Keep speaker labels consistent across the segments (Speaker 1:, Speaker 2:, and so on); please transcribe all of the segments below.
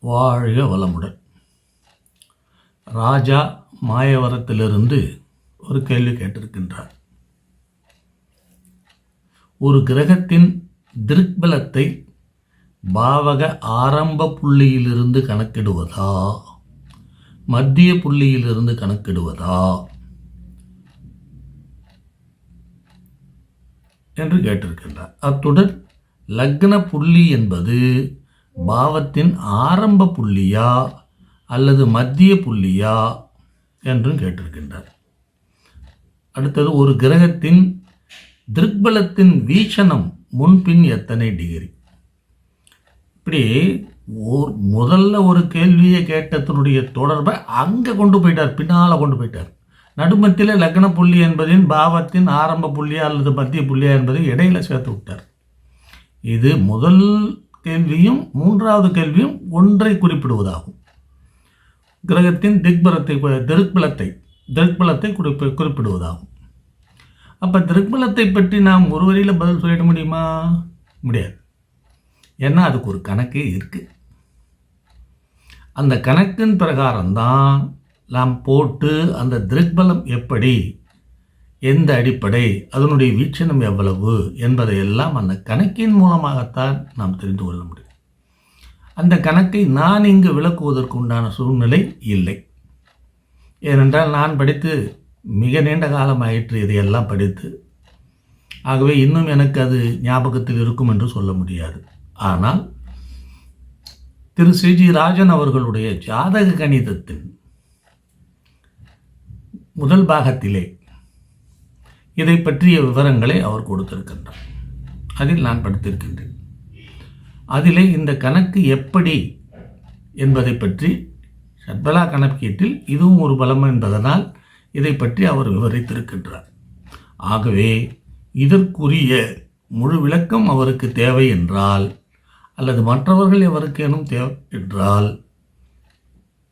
Speaker 1: வாழ்க வளமுடன். ராஜா மாயவரத்திலிருந்து ஒரு கேள்வி கேட்டிருக்கின்றார். ஒரு கிரகத்தின் திருக்பலத்தை பாவக ஆரம்ப புள்ளியிலிருந்து கணக்கிடுவதா, மத்திய புள்ளியிலிருந்து கணக்கிடுவதா என்று கேட்டிருக்கின்றார். அத்துடன் லக்ன புள்ளி என்பது பாவத்தின் ஆரம்ப புள்ளியா அல்லது மத்திய புள்ளியா என்றும் கேட்டிருக்கின்றார். அடுத்தது, ஒரு கிரகத்தின் திருக்பலத்தின் வீச்சனம் முன்பின் எத்தனை டிகிரி? இப்படி முதல்ல ஒரு கேள்வியை கேட்டதனுடைய தொடர்பை அங்கே கொண்டு போயிட்டார், பின்னால் கொண்டு போயிட்டார். நடுமத்தியில் லக்ன புள்ளி என்பதின் பாவத்தின் ஆரம்ப புள்ளியா அல்லது மத்திய புள்ளியா என்பதை இடையில சேர்த்து விட்டார். இது முதல் கேள்வியும் மூன்றாவது கேள்வியும் ஒன்றை குறிப்பிடுவதாகும். கிரகத்தின் திருக்பலத்தை குறிப்பிடுவதாகும். அப்போ திருக்பலத்தை பற்றி நாம் ஒரு வரியில் பதில் சொல்லிட முடியுமா? முடியாது. ஏன்னா அதுக்கு ஒரு கணக்கே இருக்குது. அந்த கணக்கின் பிரகாரம்தான் நாம் போட்டு அந்த திருக்பலம் எப்படி, எந்த அடிப்படை, அதனுடைய வீச்சனம் எவ்வளவு என்பதையெல்லாம் அந்த கணக்கின் மூலமாகத்தான் நாம் தெரிந்து கொள்ள முடியும். அந்த கணக்கை நான் இங்கு விளக்குவதற்கு உண்டான சூழ்நிலை இல்லை. ஏனென்றால் நான் படித்து மிக நீண்ட காலம் ஆயிற்று இதையெல்லாம் படித்து. ஆகவே இன்னும் எனக்கு அது ஞாபகத்தில் இருக்கும் என்று சொல்ல முடியாது. ஆனால் திரு ஸ்ரீஜி ராஜன் அவர்களுடைய ஜாதக கணிதத்தின் முதல் பாகத்திலே இதை பற்றிய விவரங்களை அவர் கொடுத்திருக்கின்றார். அதில் நான் படித்திருக்கின்றேன். அதிலே இந்த கணக்கு எப்படி என்பதை பற்றி ஷட்பலா கணக்கீட்டில் இதுவும் ஒரு பலம் என்பதனால் இதை பற்றி அவர் விவரித்திருக்கின்றார். ஆகவே இதற்குரிய முழு விளக்கம் அவருக்கு தேவை என்றால், அல்லது மற்றவர்கள் எவருக்கேனும் தேவை என்றால்,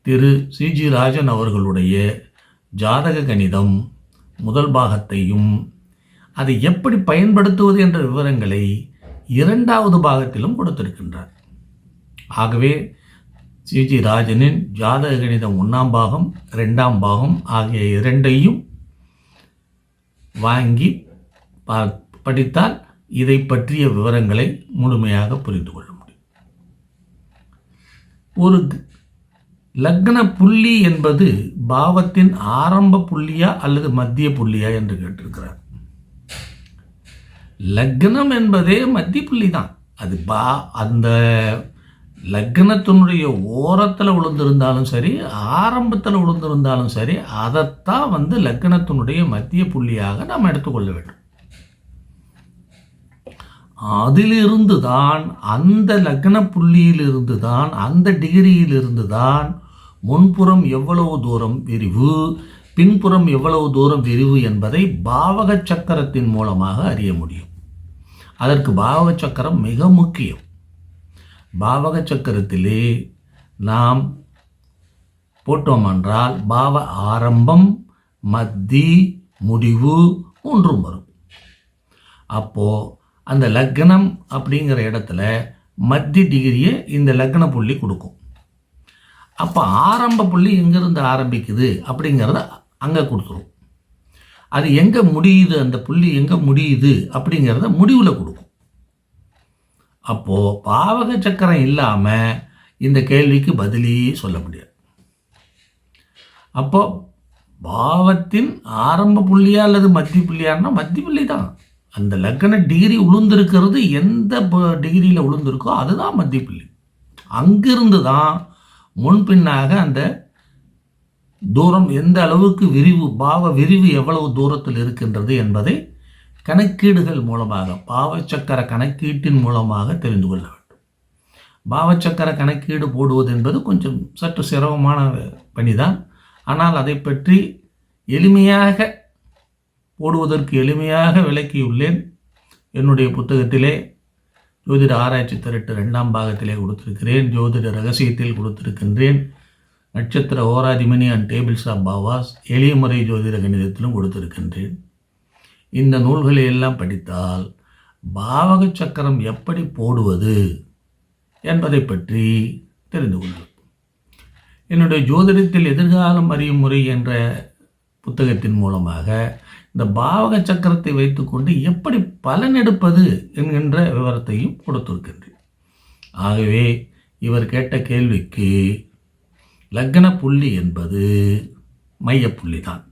Speaker 1: திரு சிஜி ராஜன் அவர்களுடைய ஜாதக கணிதம் முதல் பாகத்தையும் அதை எப்படி பயன்படுத்துவது என்ற விவரங்களை இரண்டாவது பாகத்திலும் கொடுத்திருக்கின்றார். ஆகவே சிஜி ராஜனின் ஜாதக கணிதம் 1ஆம் பாகம் 2ஆம் பாகம் ஆகிய இரண்டையும் வாங்கி படித்தால் இதை பற்றிய விவரங்களை முழுமையாக புரிந்து கொள்ள முடியும். ஒரு லக்ன புள்ளி என்பது பாவத்தின் ஆரம்ப புள்ளியா அல்லது மத்திய புள்ளியா என்று கேட்டிருக்கிறார். லக்னம் என்பதே மத்திய புள்ளி தான். அது அந்த லக்னத்தினுடைய ஓரத்தில் விழுந்திருந்தாலும் சரி, ஆரம்பத்தில் விழுந்திருந்தாலும் சரி, அதைத்தான் லக்னத்தினுடைய மத்திய புள்ளியாக நாம் எடுத்துக்கொள்ள வேண்டும். அதிலிருந்து தான், அந்த லக்ன புள்ளியிலிருந்து தான், அந்த டிகிரியிலிருந்து தான் முன்புறம் எவ்வளவு தூரம் விரிவு, பின்புறம் எவ்வளவு தூரம் விரிவு என்பதை பாவக சக்கரத்தின் மூலமாக அறிய முடியும். அதற்கு பாவக சக்கரம் மிக முக்கியம். பாவக சக்கரத்திலே நாம் போட்டோம் என்றால் பாவ ஆரம்பம், மத்தி, முடிவு மூன்றும் வரும். அப்போது அந்த லக்னம் அப்படிங்கிற இடத்துல மத்திய டிகிரியை இந்த லக்ன புள்ளி கொடுக்கும். அப்போ ஆரம்ப புள்ளி எங்கேருந்து ஆரம்பிக்குது அப்படிங்கிறத அங்கே கொடுத்துரும். அது எங்கே முடியுது, அந்த புள்ளி எங்கே முடியுது அப்படிங்கிறத முடிவில் கொடுக்கும். அப்போது பாவக சக்கரம் இல்லாமல் இந்த கேள்விக்கு பதிலே சொல்ல முடியாது. அப்போ பாவத்தின் ஆரம்ப புள்ளியா அல்லது மத்திய புள்ளியான்னா மத்திய புள்ளி தான். அந்த லக்ன டிகிரி உளுந்திருக்கிறது எந்த டிகிரியில் உளுந்திருக்கோ அதுதான் மத்திய புள்ளி. அங்கிருந்து தான் முன்பின்னாக அந்த தூரம் எந்த அளவுக்கு விரிவு, பாவ விரிவு எவ்வளவு தூரத்தில் இருக்கின்றது என்பதை கணக்கீடுகள் மூலமாக, பாவச்சக்கர கணக்கீட்டின் மூலமாக தெரிந்து கொள்ள வேண்டும். பாவச்சக்கர கணக்கீடு போடுவது என்பது கொஞ்சம் சற்று சிரமமான பணிதான். ஆனால் அதை பற்றி எளிமையாக போடுவதற்கு எளிமையாக விளக்கியுள்ளேன். என்னுடைய புத்தகத்திலே ஜோதிட ஆராய்ச்சி திரட்டு 2ஆம் பாகத்திலே கொடுத்திருக்கிறேன். ஜோதிட ரகசியத்தில் கொடுத்திருக்கின்றேன். நட்சத்திர ஓராதிமணி அண்ட் டேபிள்ஸ் ஆஃப் பாவாஸ் எளிய முறை ஜோதிட கணிதத்திலும் கொடுத்திருக்கின்றேன். இந்த நூல்களை எல்லாம் படித்தால் பாவக சக்கரம் எப்படி போடுவது என்பதை பற்றி தெரிந்து கொள்ளலாம். என்னுடைய ஜோதிடத்தில் எதிர்காலம் அறியும் முறை என்ற புத்தகத்தின் மூலமாக இந்த பாவக சக்கரத்தை வைத்துக்கொண்டு எப்படி பலன் எடுப்பது என்கின்ற விவரத்தையும் கொடுத்திருக்கின்றேன். ஆகவே இவர் கேட்ட கேள்விக்கு லக்ன புள்ளி என்பது மையப்புள்ளி தான்.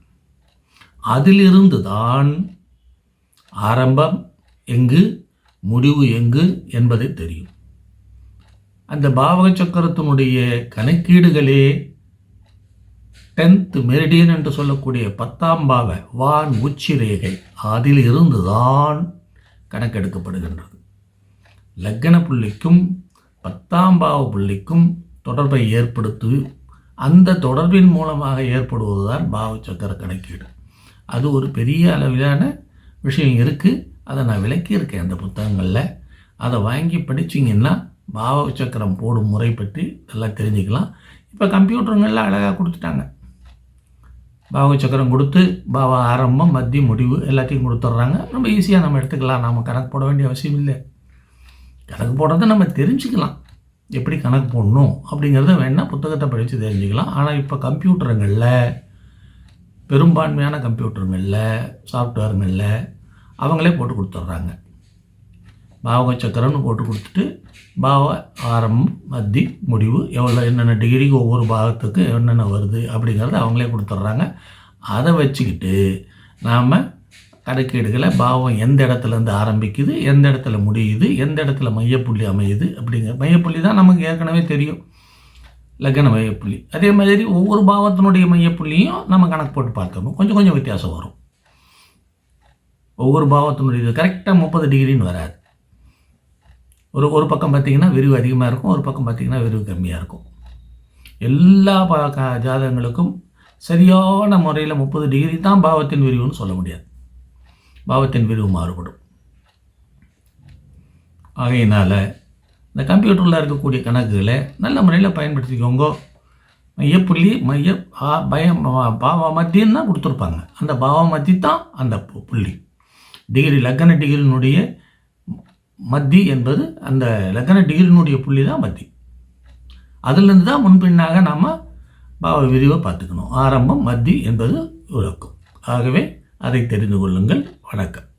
Speaker 1: அதிலிருந்து தான் ஆரம்பம் எங்கு முடிவு எங்கு என்பதை தெரியும். அந்த பாவக சக்கரத்தினுடைய கணக்கீடுகளே 10th மெரிடியன் என்று சொல்லக்கூடிய 10ஆம் பாவ வான் உச்சி ரேகை அதில் இருந்துதான் கணக்கெடுக்கப்படுகின்றது. லக்ன புள்ளிக்கும் 10ஆம் பாவ புள்ளிக்கும் தொடர்பை ஏற்படுத்தி அந்த தொடர்பின் மூலமாக ஏற்படுவதுதான் பாவ சக்கர கணக்கீடு. அது ஒரு பெரிய அளவிலான விஷயம் இருக்குது. அதை நான் விளக்கியிருக்கேன் அந்த புத்தகங்களில். அதை வாங்கி படிச்சிங்கன்னா பாவ சக்கரம் போடும் முறை பற்றி எல்லாம் தெரிஞ்சுக்கலாம். இப்போ கம்ப்யூட்டருங்களில் அழகாக கொடுத்துட்டாங்க. பாவ சக்கரம் கொடுத்து பாவ ஆரம்பம் மத்திய முடிவு எல்லாத்தையும் கொடுத்துட்றாங்க. ரொம்ப ஈஸியாக நம்ம எடுத்துக்கலாம். நாம் கணக்கு போட வேண்டிய அவசியம் இல்லை. கணக்கு போடுறதை நம்ம தெரிஞ்சுக்கலாம். எப்படி கணக்கு போடணும் அப்படிங்கிறத வேணால் புத்தகத்தை படித்து தெரிஞ்சுக்கலாம். ஆனால் இப்போ கம்ப்யூட்டருங்களில், பெரும்பான்மையான கம்ப்யூட்டருங்களில், சாஃப்ட்வேருங்களில் அவங்களே போட்டு கொடுத்துட்றாங்க. பாவக சக்கரம்னு போட்டு கொடுத்துட்டு பாவ ஆரம்பம் மத்தி முடிவு எவ்வளோ என்னென்ன டிகிரிக்கு ஒவ்வொரு பாகத்துக்கு என்னென்ன வருது அப்படிங்கிறத அவங்களே கொடுத்துட்றாங்க. அதை வச்சுக்கிட்டு நாம் கணக்கீடுகளை பாவம் எந்த இடத்துலேருந்து ஆரம்பிக்குது, எந்த இடத்துல முடியுது, எந்த இடத்துல மையப்புள்ளி அமையுது அப்படிங்கிற மையப்புள்ளி தான் நமக்கு ஏற்கனவே தெரியும், லக்ன மையப்புள்ளி. அதே மாதிரி ஒவ்வொரு பாவத்தினுடைய மையப்புள்ளியும் நம்ம கணக்கு போட்டு பார்க்கணும். கொஞ்சம் கொஞ்சம் வித்தியாசம் வரும். ஒவ்வொரு பாவத்தினுடைய கரெக்டாக 30 டிகிரின்னு வராது. ஒரு பக்கம் பார்த்திங்கன்னா விரிவு அதிகமாக இருக்கும், ஒரு பக்கம் பார்த்திங்கன்னா விரிவு கம்மியாக இருக்கும். எல்லா ஜாதகங்களுக்கும் சரியான முறையில் 30 டிகிரி தான் பாவத்தின் விரிவுன்னு சொல்ல முடியாது. பாவத்தின் விரிவு மாறுபடும். ஆகையினால் இந்த கம்ப்யூட்டரில் இருக்கக்கூடிய கணக்குகளை நல்ல முறையில் பயன்படுத்திக்கோங்க. மையப்புள்ளி பாவ மத்தின்னு தான் கொடுத்துருப்பாங்க. அந்த பாவ மத்தி தான் அந்த புள்ளி. டிகிரி லக்ன டிகிரினுடைய மத்தி என்பது அந்த லக்ன டிகிரினுடைய புள்ளி தான் மத்தி. அதிலிருந்து தான் முன்பின்னாக நாம் பாவ விரிவை பார்த்துக்கணும். ஆரம்பம் மத்தி என்பது விளக்கும். ஆகவே அதை தெரிந்து கொள்ளுங்கள். வணக்கம்.